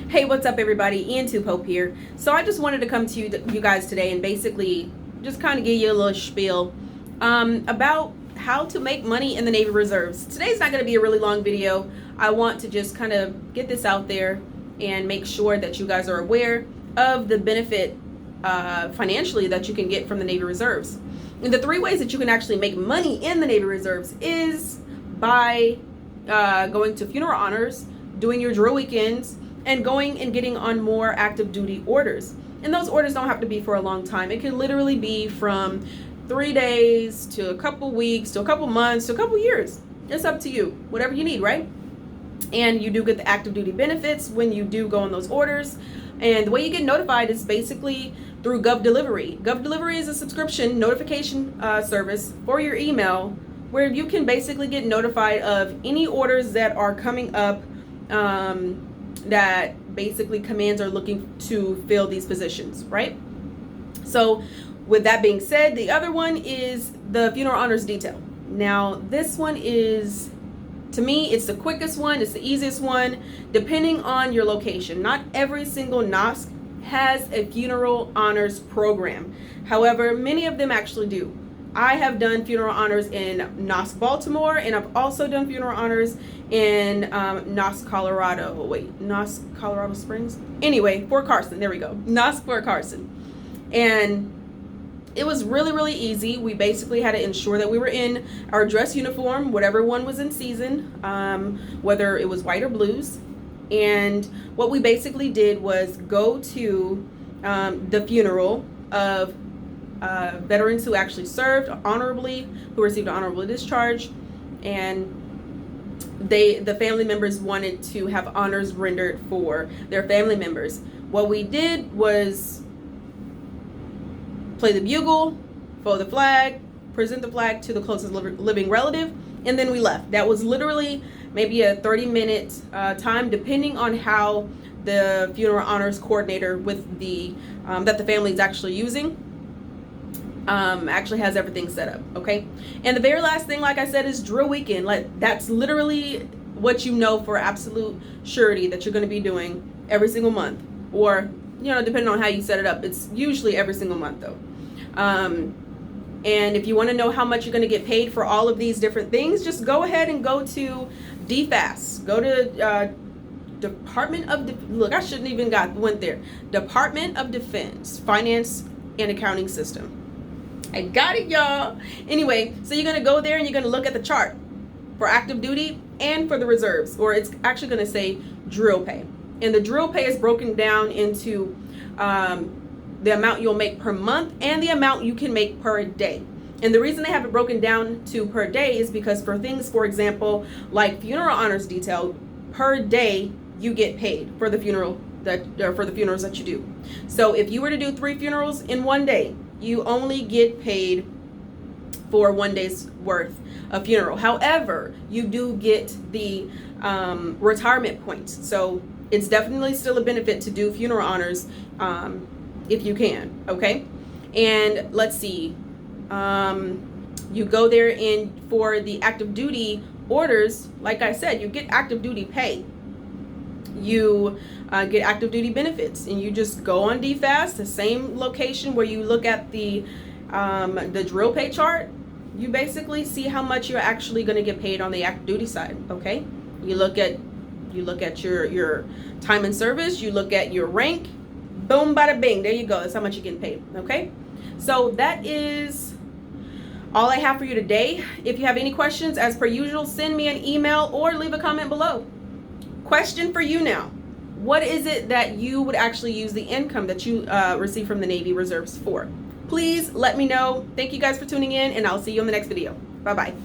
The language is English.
Hey, what's up everybody? Pope here. So I just wanted to come to you guys today and basically just kind of give you a little spiel about how to make money in the Navy Reserves. Today's not going to be a really long video. I want to just kind of get this out there and make sure that you guys are aware of the benefit financially that you can get from the Navy Reserves. And the three ways that you can actually make money in the Navy Reserves is by going to funeral honors, doing your drill weekends, and going and getting on more active duty orders. And those orders don't have to be for a long time. It can literally be from 3 days to a couple weeks to a couple months to a couple years. It's up to you, whatever you need, right? And you do get the active duty benefits when you do go on those orders. And the way you get notified is basically through GovDelivery. GovDelivery is a subscription notification service for your email where you can basically get notified of any orders that are coming up that basically commands are looking to fill these positions, right? So with that being said, the other one is the funeral honors detail. Now this one is, to me, it's the quickest one, it's the easiest one, depending on your location. Not every single NOSC has a funeral honors program. However, many of them actually do. I have done funeral honors in NOSC Baltimore, and I've also done funeral honors in NOSC Colorado. Wait, NOSC Colorado Springs? Anyway, Fort Carson, there we go. NOSC Fort Carson. And it was really, really easy. We basically had to ensure that we were in our dress uniform, whatever one was in season, whether it was white or blues. And what we basically did was go to the funeral of veterans who actually served honorably, who received an honorable discharge, and the family members wanted to have honors rendered for their family members. What we did was play the bugle, fold the flag, present the flag to the closest living relative, and then we left. That was literally maybe a 30-minute time, depending on how the funeral honors coordinator with the that the family is actually using actually has everything set up. Okay, and the very last thing, like I said, is drill weekend. Like, that's literally what you know for absolute surety that you're going to be doing every single month, or depending on how you set it up, it's usually every single month though. And if you want to know how much you're going to get paid for all of these different things, just go ahead and go to DFAS. Go to Department of look, I shouldn't even went there. Department of Defense Finance and Accounting System. I got it, y'all. Anyway, so you're gonna go there and you're gonna look at the chart for active duty and for the reserves, or it's actually gonna say drill pay. And the drill pay is broken down into the amount you'll make per month and the amount you can make per day. And the reason they have it broken down to per day is because for things, for example, like funeral honors detail, per day you get paid for the funerals that you do. So if you were to do 3 funerals in one day, you only get paid for 1 day's worth of funeral. However, you do get the retirement points. So it's definitely still a benefit to do funeral honors if you can, okay? And let's see, you go there and for the active duty orders, like I said, you get active duty pay. You get active duty benefits, and you just go on DFAS, the same location where you look at the drill pay chart. You basically see how much you're actually going to get paid on the active duty side. Okay, you look at your time in service, you look at your rank, boom, bada bing, there you go. That's how much you're getting paid. Okay, so that is all I have for you today. If you have any questions, as per usual, send me an email or leave a comment below. Question for you now. What is it that you would actually use the income that you receive from the Navy Reserves for? Please let me know. Thank you guys for tuning in, and I'll see you on the next video. Bye-bye.